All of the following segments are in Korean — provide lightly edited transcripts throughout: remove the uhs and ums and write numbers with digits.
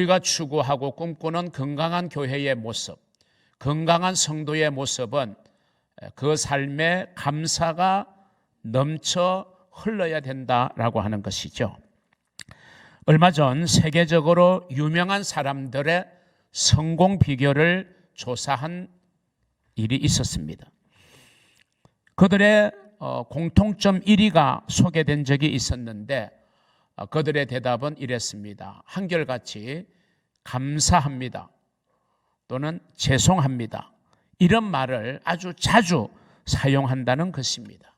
우리가 추구하고 꿈꾸는 건강한 교회의 모습, 건강한 성도의 모습은 그 삶에 감사가 넘쳐 흘러야 된다라고 하는 것이죠. 얼마 전 세계적으로 유명한 사람들의 성공 비결을 조사한 일이 있었습니다. 그들의 공통점 1위가 소개된 적이 있었는데 그들의 대답은 이랬습니다. 한결같이 감사합니다 또는 죄송합니다, 이런 말을 아주 자주 사용한다는 것입니다.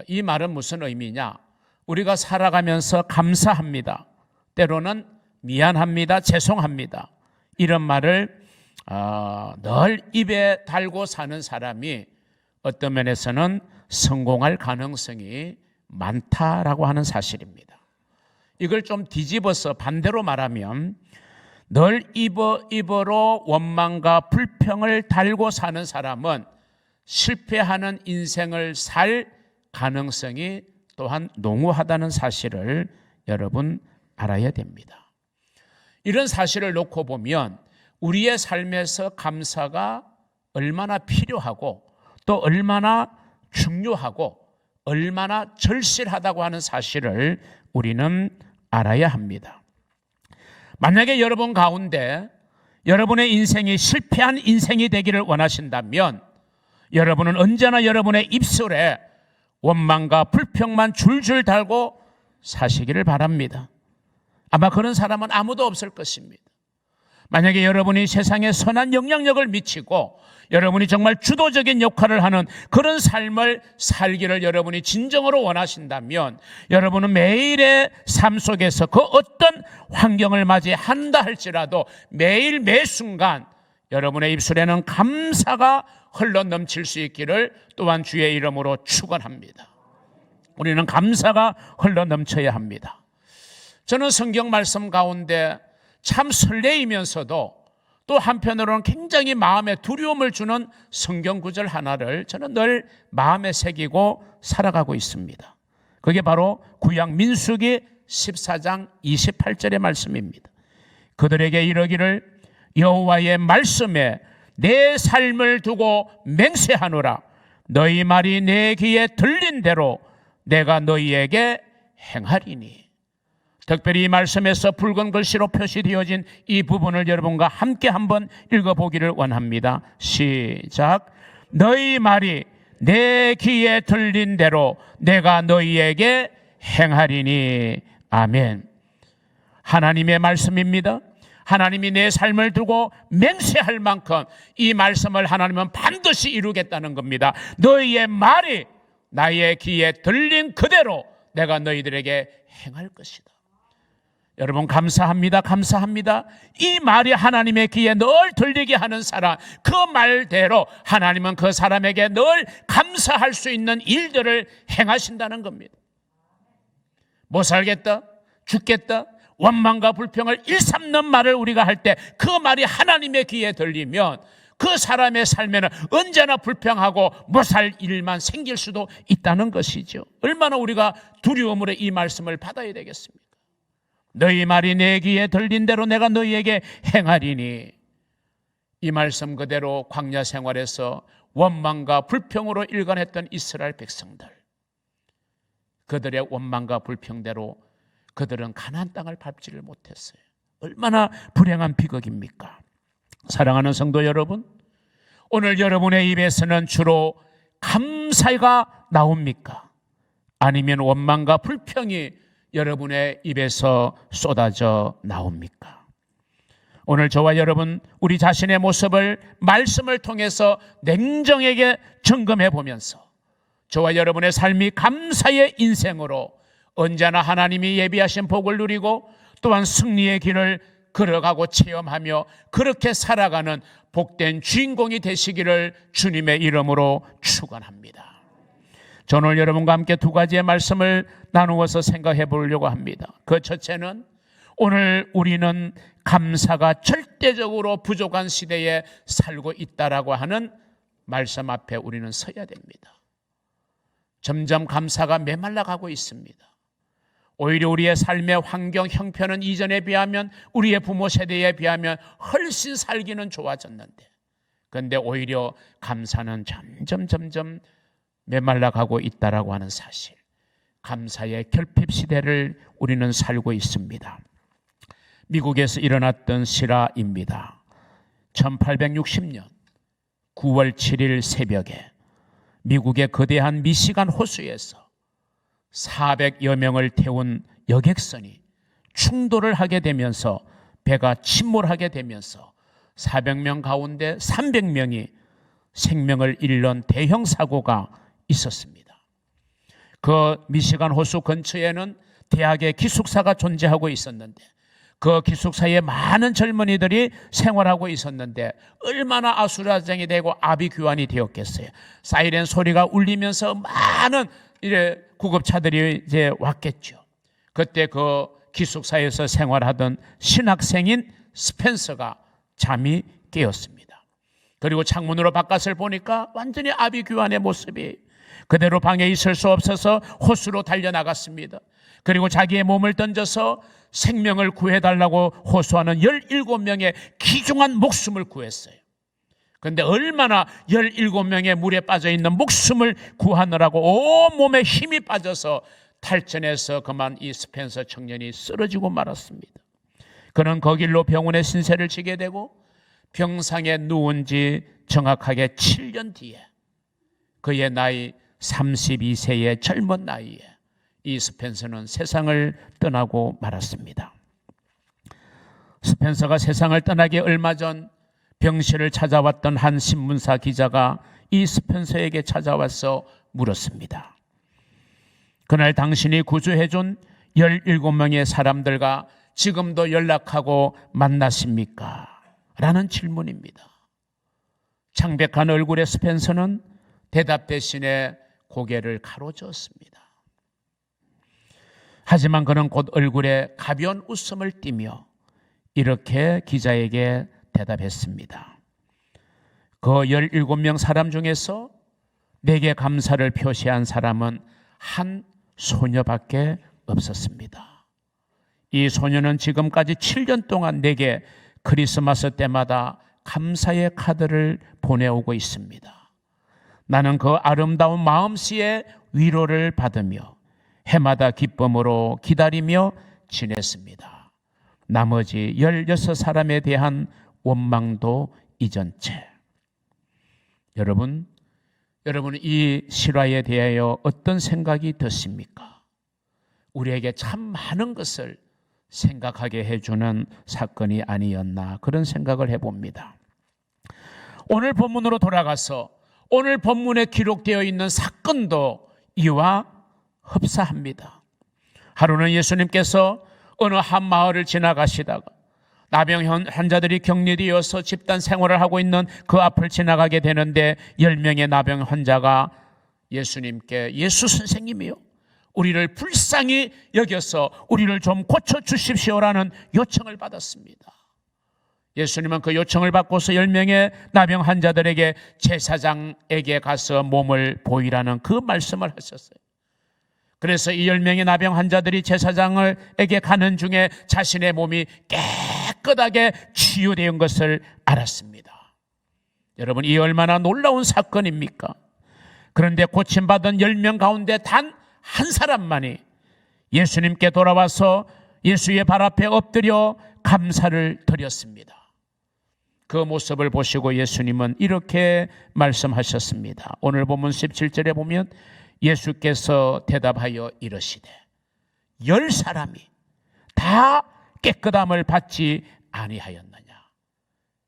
이 말은 무슨 의미냐? 우리가 살아가면서 감사합니다, 때로는 미안합니다, 죄송합니다, 이런 말을 늘 입에 달고 사는 사람이 어떤 면에서는 성공할 가능성이 많다라고 하는 사실입니다. 이걸 좀 뒤집어서 반대로 말하면 늘 입으로 원망과 불평을 달고 사는 사람은 실패하는 인생을 살 가능성이 또한 농후하다는 사실을 여러분 알아야 됩니다. 이런 사실을 놓고 보면 우리의 삶에서 감사가 얼마나 필요하고 또 얼마나 중요하고 얼마나 절실하다고 하는 사실을 우리는 알아야 합니다. 만약에 여러분 가운데 여러분의 인생이 실패한 인생이 되기를 원하신다면 여러분은 언제나 여러분의 입술에 원망과 불평만 줄줄 달고 사시기를 바랍니다. 아마 그런 사람은 아무도 없을 것입니다. 만약에 여러분이 세상에 선한 영향력을 미치고 여러분이 정말 주도적인 역할을 하는 그런 삶을 살기를 여러분이 진정으로 원하신다면 여러분은 매일의 삶 속에서 그 어떤 환경을 맞이한다 할지라도 매일 매 순간 여러분의 입술에는 감사가 흘러 넘칠 수 있기를 또한 주의 이름으로 축원합니다. 우리는 감사가 흘러 넘쳐야 합니다. 저는 성경 말씀 가운데 참 설레이면서도 또 한편으로는 굉장히 마음에 두려움을 주는 성경 구절 하나를 저는 늘 마음에 새기고 살아가고 있습니다. 그게 바로 구약 민수기 14장 28절의 말씀입니다. 그들에게 이르기를 여호와의 말씀에 내 삶을 두고 맹세하노라. 너희 말이 내 귀에 들린 대로 내가 너희에게 행하리니. 특별히 이 말씀에서 붉은 글씨로 표시되어진 이 부분을 여러분과 함께 한번 읽어보기를 원합니다. 시작. 너희 말이 내 귀에 들린 대로 내가 너희에게 행하리니. 아멘. 하나님의 말씀입니다. 하나님이 내 삶을 두고 맹세할 만큼 이 말씀을 하나님은 반드시 이루겠다는 겁니다. 너희의 말이 나의 귀에 들린 그대로 내가 너희들에게 행할 것이다. 여러분 감사합니다. 감사합니다. 이 말이 하나님의 귀에 늘 들리게 하는 사람, 그 말대로 하나님은 그 사람에게 늘 감사할 수 있는 일들을 행하신다는 겁니다. 못 살겠다, 죽겠다, 원망과 불평을 일삼는 말을 우리가 할 때 그 말이 하나님의 귀에 들리면 그 사람의 삶에는 언제나 불평하고 못 살 일만 생길 수도 있다는 것이죠. 얼마나 우리가 두려움으로 이 말씀을 받아야 되겠습니까? 너희 말이 내 귀에 들린 대로 내가 너희에게 행하리니. 이 말씀 그대로 광야 생활에서 원망과 불평으로 일관했던 이스라엘 백성들, 그들의 원망과 불평대로 그들은 가나안 땅을 밟지를 못했어요. 얼마나 불행한 비극입니까? 사랑하는 성도 여러분, 오늘 여러분의 입에서는 주로 감사가 나옵니까? 아니면 원망과 불평이 여러분의 입에서 쏟아져 나옵니까? 오늘 저와 여러분 우리 자신의 모습을 말씀을 통해서 냉정하게 점검해 보면서 저와 여러분의 삶이 감사의 인생으로 언제나 하나님이 예비하신 복을 누리고 또한 승리의 길을 걸어가고 체험하며 그렇게 살아가는 복된 주인공이 되시기를 주님의 이름으로 축원합니다. 저는 오늘 여러분과 함께 두 가지의 말씀을 나누어서 생각해 보려고 합니다. 그 첫째는 오늘 우리는 감사가 절대적으로 부족한 시대에 살고 있다라고 하는 말씀 앞에 우리는 서야 됩니다. 점점 감사가 메말라가고 있습니다. 오히려 우리의 삶의 환경 형편은 이전에 비하면, 우리의 부모 세대에 비하면 훨씬 살기는 좋아졌는데, 그런데 오히려 감사는 점점 메말라가고 있다라고 하는 사실, 감사의 결핍 시대를 우리는 살고 있습니다. 미국에서 일어났던 실화입니다. 1860년 9월 7일 새벽에 미국의 거대한 미시간 호수에서 400여 명을 태운 여객선이 충돌을 하게 되면서 배가 침몰하게 되면서 400명 가운데 300명이 생명을 잃는 대형 사고가 있었습니다. 그 미시간 호수 근처에는 대학의 기숙사가 존재하고 있었는데, 그 기숙사에 많은 젊은이들이 생활하고 있었는데 얼마나 아수라장이 되고 아비규환이 되었겠어요. 사이렌 소리가 울리면서 많은 구급차들이 이제 왔겠죠. 그때 그 기숙사에서 생활하던 신학생인 스펜서가 잠이 깨었습니다. 그리고 창문으로 바깥을 보니까 완전히 아비규환의 모습이, 그대로 방에 있을 수 없어서 호수로 달려나갔습니다. 그리고 자기의 몸을 던져서 생명을 구해달라고 호소하는 17명의 귀중한 목숨을 구했어요. 그런데 얼마나 17명의 물에 빠져있는 목숨을 구하느라고 온몸에 힘이 빠져서 탈전해서 그만 이 스펜서 청년이 쓰러지고 말았습니다. 그는 거길로 병원에 신세를 지게 되고 병상에 누운 지 정확하게 7년 뒤에 그의 나이 32세의 젊은 나이에 이 스펜서는 세상을 떠나고 말았습니다. 스펜서가 세상을 떠나기 얼마 전 병실을 찾아왔던 한 신문사 기자가 이 스펜서에게 찾아와서 물었습니다. 그날 당신이 구조해준 17명의 사람들과 지금도 연락하고 만나십니까? 라는 질문입니다. 창백한 얼굴의 스펜서는 대답 대신에 고개를 가로저었습니다. 하지만 그는 곧 얼굴에 가벼운 웃음을 띠며 이렇게 기자에게 대답했습니다. 그 17명 사람 중에서 내게 감사를 표시한 사람은 한 소녀밖에 없었습니다. 이 소녀는 지금까지 7년 동안 내게 크리스마스 때마다 감사의 카드를 보내오고 있습니다. 나는 그 아름다운 마음씨의 위로를 받으며 해마다 기쁨으로 기다리며 지냈습니다. 나머지 16사람에 대한 원망도 잊은 채. 여러분 이 실화에 대하여 어떤 생각이 드십니까? 우리에게 참 많은 것을 생각하게 해주는 사건이 아니었나, 그런 생각을 해봅니다. 오늘 본문으로 돌아가서 오늘 본문에 기록되어 있는 사건도 이와 흡사합니다. 하루는 예수님께서 어느 한 마을을 지나가시다가 나병 환자들이 격리되어서 집단 생활을 하고 있는 그 앞을 지나가게 되는데 10명의 나병 환자가 예수님께, 예수 선생님이요, 우리를 불쌍히 여겨서 우리를 좀 고쳐주십시오라는 요청을 받았습니다. 예수님은 그 요청을 받고서 10명의 나병 환자들에게 제사장에게 가서 몸을 보이라는 그 말씀을 하셨어요. 그래서 이 10명의 나병 환자들이 제사장에게 가는 중에 자신의 몸이 깨끗하게 치유된 것을 알았습니다. 여러분, 이 얼마나 놀라운 사건입니까? 그런데 고침받은 10명 가운데 단 한 사람만이 예수님께 돌아와서 예수의 발 앞에 엎드려 감사를 드렸습니다. 그 모습을 보시고 예수님은 이렇게 말씀하셨습니다. 오늘 본문 17절에 보면 예수께서 대답하여 이르시되 10사람이 다 깨끗함을 받지 아니하였느냐?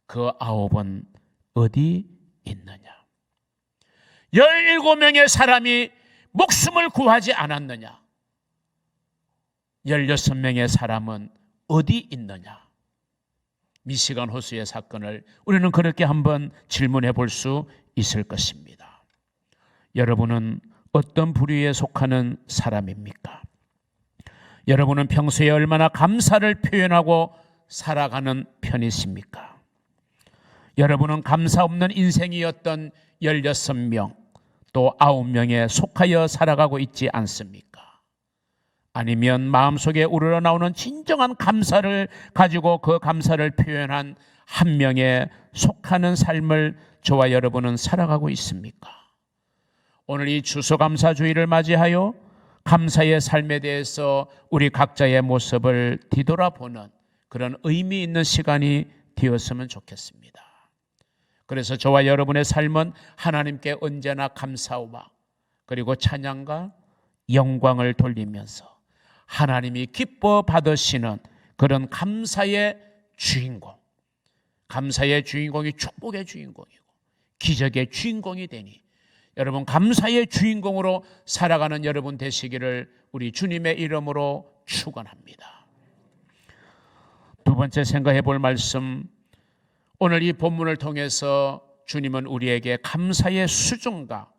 그 9은 어디 있느냐? 17명의 사람이 목숨을 구하지 않았느냐? 16명의 사람은 어디 있느냐? 미시간 호수의 사건을 우리는 그렇게 한번 질문해 볼 수 있을 것입니다. 여러분은 어떤 부류에 속하는 사람입니까? 여러분은 평소에 얼마나 감사를 표현하고 살아가는 편이십니까? 여러분은 감사 없는 인생이었던 16명 또 9명에 속하여 살아가고 있지 않습니까? 아니면 마음속에 우러나오는 진정한 감사를 가지고 그 감사를 표현한 한 명에 속하는 삶을 저와 여러분은 살아가고 있습니까? 오늘 이 추수감사주의를 맞이하여 감사의 삶에 대해서 우리 각자의 모습을 뒤돌아보는 그런 의미 있는 시간이 되었으면 좋겠습니다. 그래서 저와 여러분의 삶은 하나님께 언제나 감사와 그리고 찬양과 영광을 돌리면서 하나님이 기뻐 받으시는 그런 감사의 주인공, 감사의 주인공이 축복의 주인공이고 기적의 주인공이 되니 여러분 감사의 주인공으로 살아가는 여러분 되시기를 우리 주님의 이름으로 축원합니다. 두 번째 생각해 볼 말씀, 오늘 이 본문을 통해서 주님은 우리에게 감사의 수준과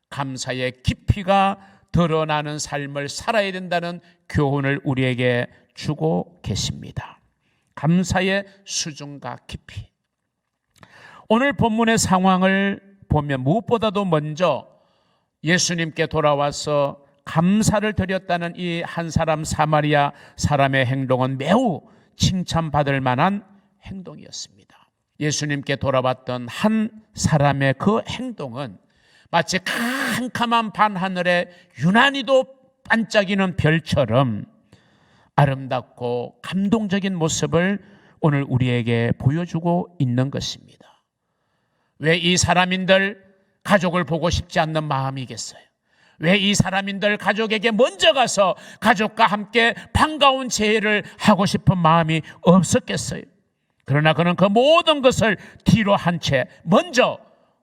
감사의 깊이가 드러나는 삶을 살아야 된다는 교훈을 우리에게 주고 계십니다. 감사의 수준과 깊이. 오늘 본문의 상황을 보면 무엇보다도 먼저 예수님께 돌아와서 감사를 드렸다는 이 한 사람 사마리아 사람의 행동은 매우 칭찬받을 만한 행동이었습니다. 예수님께 돌아왔던 한 사람의 그 행동은 마치 캄캄한 밤하늘에 유난히도 반짝이는 별처럼 아름답고 감동적인 모습을 오늘 우리에게 보여주고 있는 것입니다. 왜 이 사람인들 가족을 보고 싶지 않는 마음이겠어요? 왜 이 사람인들 가족에게 먼저 가서 가족과 함께 반가운 제의를 하고 싶은 마음이 없었겠어요? 그러나 그는 그 모든 것을 뒤로 한 채 먼저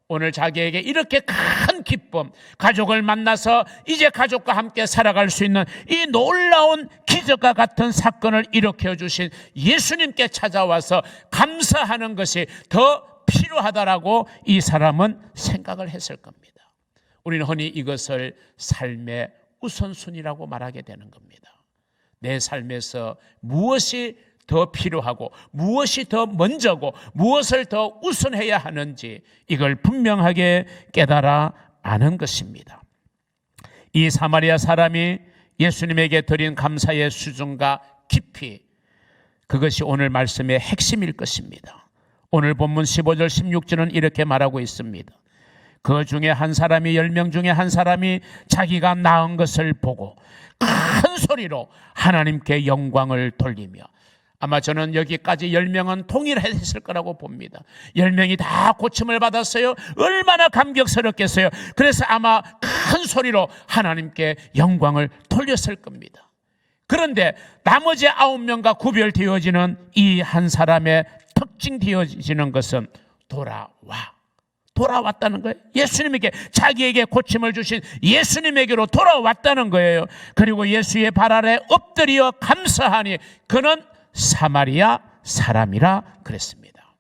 오늘 자기에게 이렇게 큰 기쁨, 가족을 만나서 이제 가족과 함께 살아갈 수 있는 이 놀라운 기적과 같은 사건을 일으켜 주신 예수님께 찾아와서 감사하는 것이 더 필요하다라고 이 사람은 생각을 했을 겁니다. 우리는 흔히 이것을 삶의 우선순위라고 말하게 되는 겁니다. 내 삶에서 무엇이 더 필요하고 무엇이 더 먼저고 무엇을 더 우선해야 하는지 이걸 분명하게 깨달아 아는 것입니다. 이 사마리아 사람이 예수님에게 드린 감사의 수준과 깊이, 그것이 오늘 말씀의 핵심일 것입니다. 오늘 본문 15절 16절은 이렇게 말하고 있습니다. 그 중에 한 사람이 10명 중에 한 사람이 자기가 낳은 것을 보고 큰 소리로 하나님께 영광을 돌리며, 아마 저는 여기까지 10명은 동일했을 거라고 봅니다. 10명이 다 고침을 받았어요. 얼마나 감격스럽겠어요. 그래서 아마 큰 소리로 하나님께 영광을 돌렸을 겁니다. 그런데 나머지 9명과 구별되어지는 이 한 사람의 특징되어지는 것은 돌아왔다는 거예요. 예수님에게, 자기에게 고침을 주신 예수님에게로 돌아왔다는 거예요. 그리고 예수의 발 아래 엎드려 감사하니 그는 사마리아 사람이라 그랬습니다.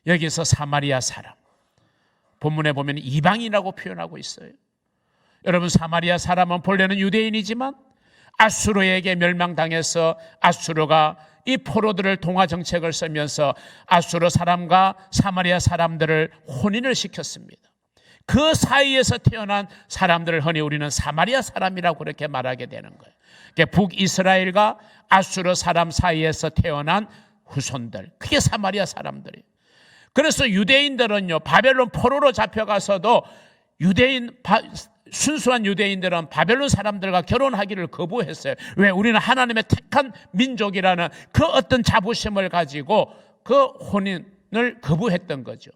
여기서 사마리아 사람, 본문에 보면 이방인이라고 표현하고 있어요. 여러분, 사마리아 사람은 본래는 유대인이지만 아수르에게 멸망당해서 아수르가 이 포로들을 동화 정책을 쓰면서 아수르 사람과 사마리아 사람들을 혼인을 시켰습니다. 그 사이에서 태어난 사람들을 흔히 우리는 사마리아 사람이라고 그렇게 말하게 되는 거예요. 북이스라엘과 아수르 사람 사이에서 태어난 후손들, 그게 사마리아 사람들이에요. 그래서 유대인들은요, 바벨론 포로로 잡혀가서도 순수한 유대인들은 바벨론 사람들과 결혼하기를 거부했어요. 왜? 우리는 하나님의 택한 민족이라는 그 어떤 자부심을 가지고 그 혼인을 거부했던 거죠.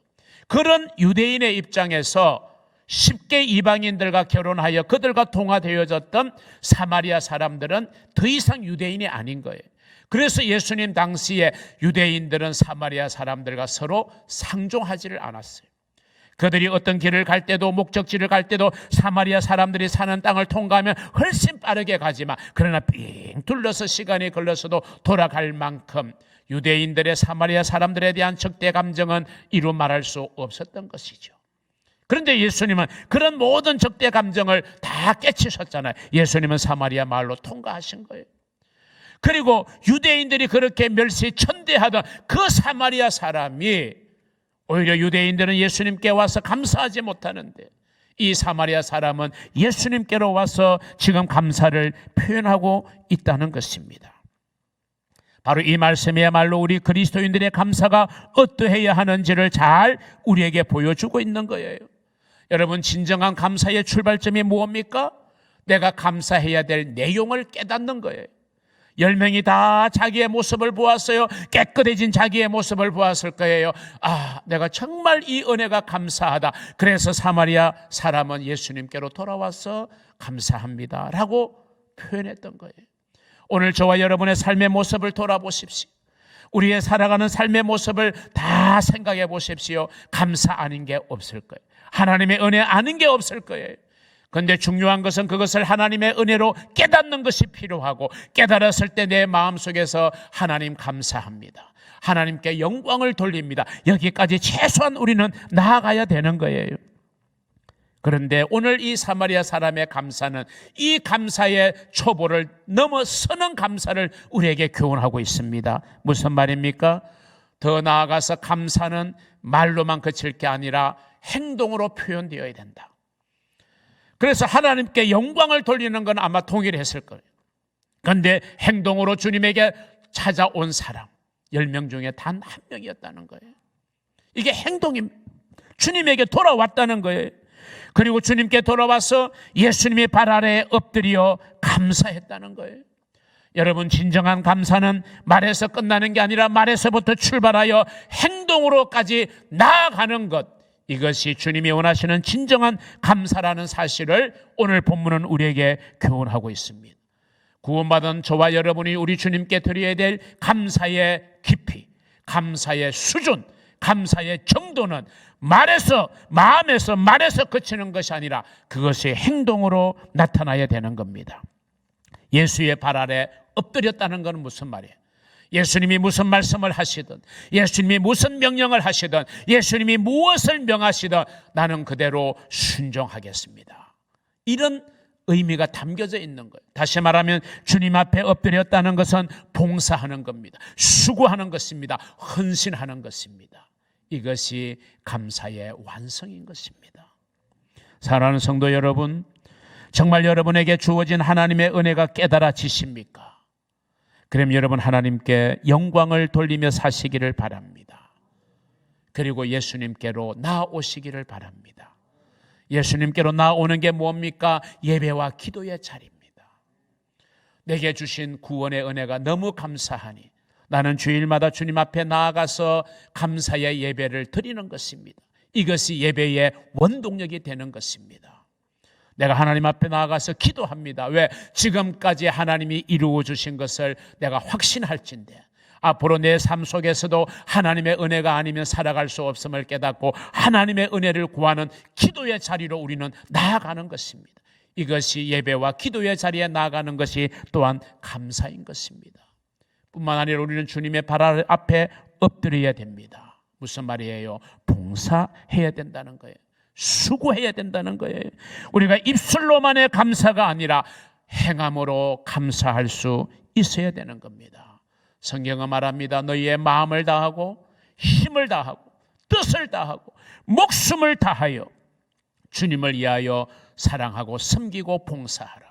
그런 유대인의 입장에서 쉽게 이방인들과 결혼하여 그들과 동화되어졌던 사마리아 사람들은 더 이상 유대인이 아닌 거예요. 그래서 예수님 당시에 유대인들은 사마리아 사람들과 서로 상종하지를 않았어요. 그들이 어떤 길을 갈 때도, 목적지를 갈 때도 사마리아 사람들이 사는 땅을 통과하면 훨씬 빠르게 가지만, 그러나 삥 둘러서 시간이 걸려서도 돌아갈 만큼 유대인들의 사마리아 사람들에 대한 적대 감정은 이루 말할 수 없었던 것이죠. 그런데 예수님은 그런 모든 적대 감정을 다 깨치셨잖아요. 예수님은 사마리아 마을로 통과하신 거예요. 그리고 유대인들이 그렇게 멸시천대하던 그 사마리아 사람이, 오히려 유대인들은 예수님께 와서 감사하지 못하는데 이 사마리아 사람은 예수님께로 와서 지금 감사를 표현하고 있다는 것입니다. 바로 이 말씀이야말로 우리 그리스도인들의 감사가 어떠해야 하는지를 잘 우리에게 보여주고 있는 거예요. 여러분, 진정한 감사의 출발점이 무엇입니까? 내가 감사해야 될 내용을 깨닫는 거예요. 10명이 다 자기의 모습을 보았어요. 깨끗해진 자기의 모습을 보았을 거예요. 내가 정말 이 은혜가 감사하다. 그래서 사마리아 사람은 예수님께로 돌아와서 감사합니다 라고 표현했던 거예요. 오늘 저와 여러분의 삶의 모습을 돌아보십시오. 우리의 살아가는 삶의 모습을 다 생각해 보십시오. 감사 아닌 게 없을 거예요. 하나님의 은혜 아닌 게 없을 거예요. 그런데 중요한 것은 그것을 하나님의 은혜로 깨닫는 것이 필요하고, 깨달았을 때 내 마음속에서 하나님 감사합니다, 하나님께 영광을 돌립니다, 여기까지 최소한 우리는 나아가야 되는 거예요. 그런데 오늘 이 사마리아 사람의 감사는 이 감사의 초보를 넘어서는 감사를 우리에게 교훈하고 있습니다. 무슨 말입니까? 더 나아가서 감사는 말로만 그칠 게 아니라 행동으로 표현되어야 된다. 그래서 하나님께 영광을 돌리는 건 아마 동일했을 거예요. 그런데 행동으로 주님에게 찾아온 사람 10명 중에 단 한 명이었다는 거예요. 이게 행동입니다. 주님에게 돌아왔다는 거예요. 그리고 주님께 돌아와서 예수님의 발 아래에 엎드려 감사했다는 거예요. 여러분, 진정한 감사는 말에서 끝나는 게 아니라 말에서부터 출발하여 행동으로까지 나아가는 것, 이것이 주님이 원하시는 진정한 감사라는 사실을 오늘 본문은 우리에게 교훈하고 있습니다. 구원받은 저와 여러분이 우리 주님께 드려야 될 감사의 깊이, 감사의 수준, 감사의 정도는 마음에서 말에서 그치는 것이 아니라 그것이 행동으로 나타나야 되는 겁니다. 예수의 발 아래 엎드렸다는 것은 무슨 말이에요? 예수님이 무슨 말씀을 하시든, 예수님이 무슨 명령을 하시든, 예수님이 무엇을 명하시든 나는 그대로 순종하겠습니다, 이런 의미가 담겨져 있는 거예요. 다시 말하면 주님 앞에 엎드렸다는 것은 봉사하는 겁니다. 수고하는 것입니다. 헌신하는 것입니다. 이것이 감사의 완성인 것입니다. 사랑하는 성도 여러분, 정말 여러분에게 주어진 하나님의 은혜가 깨달아지십니까? 그럼 여러분 하나님께 영광을 돌리며 사시기를 바랍니다. 그리고 예수님께로 나아오시기를 바랍니다. 예수님께로 나아오는 게 뭡니까? 예배와 기도의 자리입니다. 내게 주신 구원의 은혜가 너무 감사하니 나는 주일마다 주님 앞에 나아가서 감사의 예배를 드리는 것입니다. 이것이 예배의 원동력이 되는 것입니다. 내가 하나님 앞에 나아가서 기도합니다. 왜? 지금까지 하나님이 이루어 주신 것을 내가 확신할진대 앞으로 내 삶 속에서도 하나님의 은혜가 아니면 살아갈 수 없음을 깨닫고 하나님의 은혜를 구하는 기도의 자리로 우리는 나아가는 것입니다. 이것이 예배와 기도의 자리에 나아가는 것이 또한 감사인 것입니다. 뿐만 아니라 우리는 주님의 발 앞에 엎드려야 됩니다. 무슨 말이에요? 봉사해야 된다는 거예요. 수고해야 된다는 거예요. 우리가 입술로만의 감사가 아니라 행함으로 감사할 수 있어야 되는 겁니다. 성경은 말합니다. 너희의 마음을 다하고 힘을 다하고 뜻을 다하고 목숨을 다하여 주님을 위하여 사랑하고 섬기고 봉사하라.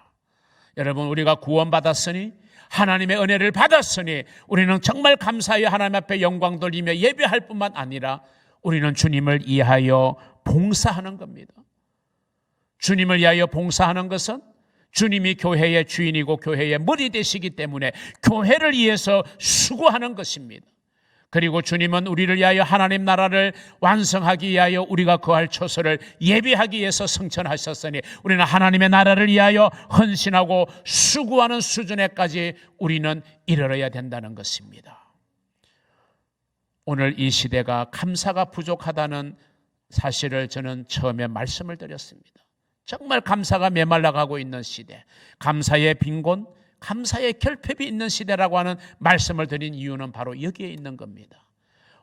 여러분, 우리가 구원받았으니, 하나님의 은혜를 받았으니 우리는 정말 감사하여 하나님 앞에 영광 돌리며 예배할 뿐만 아니라 우리는 주님을 위하여 봉사하는 겁니다. 주님을 위하여 봉사하는 것은 주님이 교회의 주인이고 교회의 머리 되시기 때문에 교회를 위해서 수고하는 것입니다. 그리고 주님은 우리를 위하여 하나님 나라를 완성하기 위하여 우리가 거할 처소를 예비하기 위해서 성천하셨으니 우리는 하나님의 나라를 위하여 헌신하고 수고하는 수준에까지 우리는 이르러야 된다는 것입니다. 오늘 이 시대가 감사가 부족하다는 사실을 저는 처음에 말씀을 드렸습니다. 정말 감사가 메말라가고 있는 시대, 감사의 빈곤, 감사의 결핍이 있는 시대라고 하는 말씀을 드린 이유는 바로 여기에 있는 겁니다.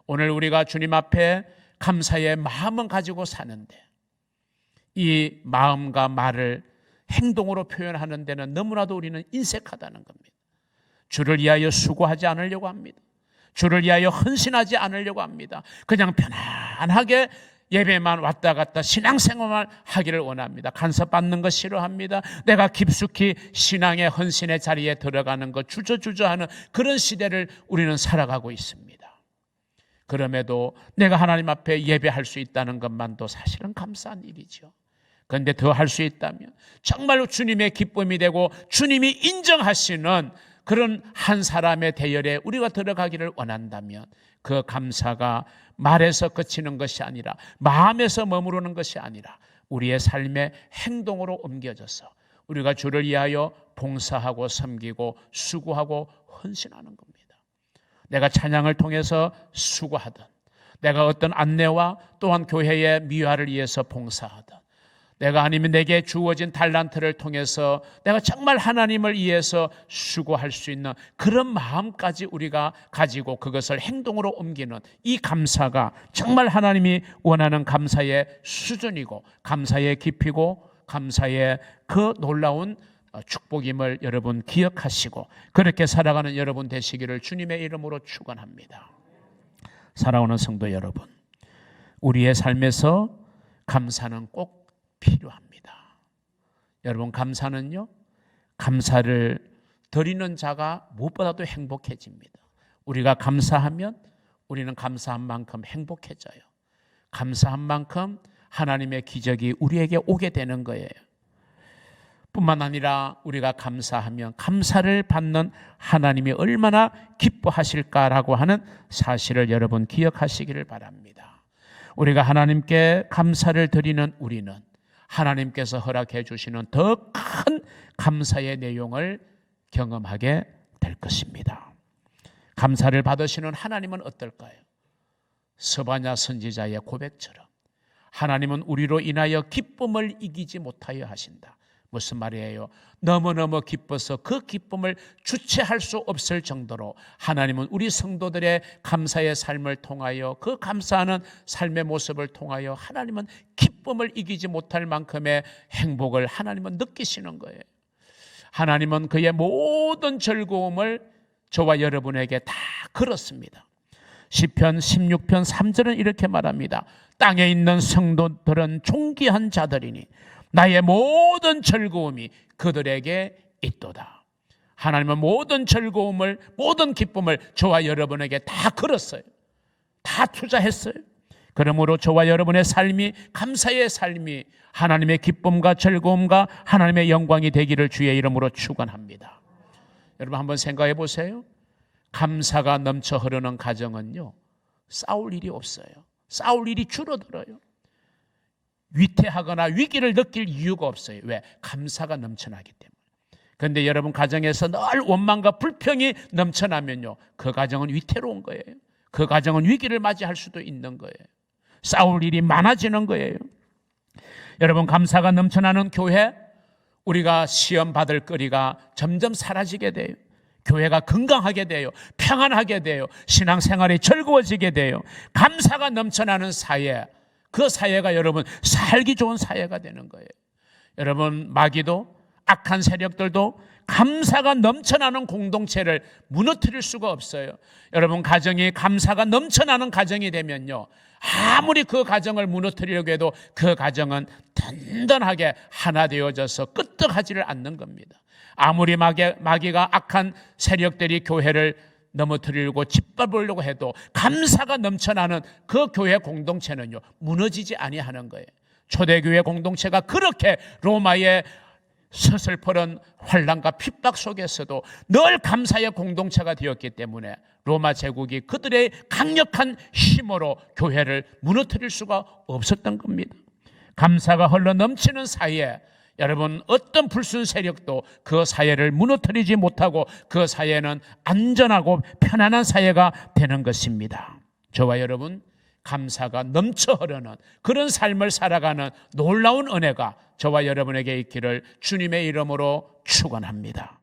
오늘 우리가 주님 앞에 감사의 마음은 가지고 사는데 이 마음과 말을 행동으로 표현하는 데는 너무나도 우리는 인색하다는 겁니다. 주를 위하여 수고하지 않으려고 합니다. 주를 위하여 헌신하지 않으려고 합니다. 그냥 편안하게 예배만 왔다 갔다 신앙생활만 하기를 원합니다. 간섭받는 거 싫어합니다. 내가 깊숙이 신앙의 헌신의 자리에 들어가는 거 주저주저하는 그런 시대를 우리는 살아가고 있습니다. 그럼에도 내가 하나님 앞에 예배할 수 있다는 것만도 사실은 감사한 일이죠. 그런데 더 할 수 있다면 정말로 주님의 기쁨이 되고 주님이 인정하시는 그런 한 사람의 대열에 우리가 들어가기를 원한다면 그 감사가 말에서 그치는 것이 아니라 마음에서 머무르는 것이 아니라 우리의 삶의 행동으로 옮겨져서 우리가 주를 위하여 봉사하고 섬기고 수고하고 헌신하는 겁니다. 내가 찬양을 통해서 수고하든, 내가 어떤 안내와 또한 교회의 미화를 위해서 봉사하든, 내가 아니면 내게 주어진 달란트를 통해서 내가 정말 하나님을 위해서 수고할 수 있는 그런 마음까지 우리가 가지고 그것을 행동으로 옮기는 이 감사가 정말 하나님이 원하는 감사의 수준이고 감사의 깊이고 감사의 그 놀라운 축복임을 여러분 기억하시고 그렇게 살아가는 여러분 되시기를 주님의 이름으로 축원합니다. 사랑하는 성도 여러분, 우리의 삶에서 감사는 꼭 필요합니다. 여러분, 감사는요, 감사를 드리는 자가 무엇보다도 행복해집니다. 우리가 감사하면 우리는 감사한 만큼 행복해져요. 감사한 만큼 하나님의 기적이 우리에게 오게 되는 거예요. 뿐만 아니라 우리가 감사하면 감사를 받는 하나님이 얼마나 기뻐하실까라고 하는 사실을 여러분 기억하시기를 바랍니다. 우리가 하나님께 감사를 드리는 우리는 하나님께서 허락해 주시는 더 큰 감사의 내용을 경험하게 될 것입니다. 감사를 받으시는 하나님은 어떨까요? 스바냐 선지자의 고백처럼 하나님은 우리로 인하여 기쁨을 이기지 못하여 하신다. 무슨 말이에요? 너무너무 기뻐서 그 기쁨을 주체할 수 없을 정도로 하나님은 우리 성도들의 감사의 삶을 통하여 그 감사하는 삶의 모습을 통하여 하나님은 기쁨을 이기지 못할 만큼의 행복을 하나님은 느끼시는 거예요. 하나님은 그의 모든 즐거움을 저와 여러분에게 다 걸었습니다. 시편 16편 3절은 이렇게 말합니다. 땅에 있는 성도들은 존귀한 자들이니 나의 모든 즐거움이 그들에게 있도다. 하나님은 모든 즐거움을, 모든 기쁨을 저와 여러분에게 다 걸었어요. 다 투자했어요. 그러므로 저와 여러분의 삶이, 감사의 삶이 하나님의 기쁨과 즐거움과 하나님의 영광이 되기를 주의 이름으로 축원합니다. 여러분 한번 생각해 보세요. 감사가 넘쳐 흐르는 가정은요, 싸울 일이 없어요. 싸울 일이 줄어들어요. 위태하거나 위기를 느낄 이유가 없어요. 왜? 감사가 넘쳐나기 때문에. 그런데 여러분 가정에서 늘 원망과 불평이 넘쳐나면요, 그 가정은 위태로운 거예요. 그 가정은 위기를 맞이할 수도 있는 거예요. 싸울 일이 많아지는 거예요. 여러분, 감사가 넘쳐나는 교회, 우리가 시험 받을 거리가 점점 사라지게 돼요. 교회가 건강하게 돼요. 평안하게 돼요. 신앙생활이 즐거워지게 돼요. 감사가 넘쳐나는 사회, 그 사회가 여러분 살기 좋은 사회가 되는 거예요. 여러분, 마귀도 악한 세력들도 감사가 넘쳐나는 공동체를 무너뜨릴 수가 없어요. 여러분, 가정이 감사가 넘쳐나는 가정이 되면요, 아무리 그 가정을 무너뜨리려고 해도 그 가정은 든든하게 하나 되어져서 끄떡하지를 않는 겁니다. 아무리 마귀가 악한 세력들이 교회를 넘어뜨리려고 짓밟으려고 해도 감사가 넘쳐나는 그 교회 공동체는요, 무너지지 아니하는 거예요. 초대교회 공동체가 그렇게 로마의 서슬퍼런 환난과 핍박 속에서도 늘 감사의 공동체가 되었기 때문에 로마 제국이 그들의 강력한 힘으로 교회를 무너뜨릴 수가 없었던 겁니다. 감사가 흘러 넘치는 사이에 여러분, 어떤 불순 세력도 그 사회를 무너뜨리지 못하고 그 사회는 안전하고 편안한 사회가 되는 것입니다. 저와 여러분, 감사가 넘쳐 흐르는 그런 삶을 살아가는 놀라운 은혜가 저와 여러분에게 있기를 주님의 이름으로 축원합니다.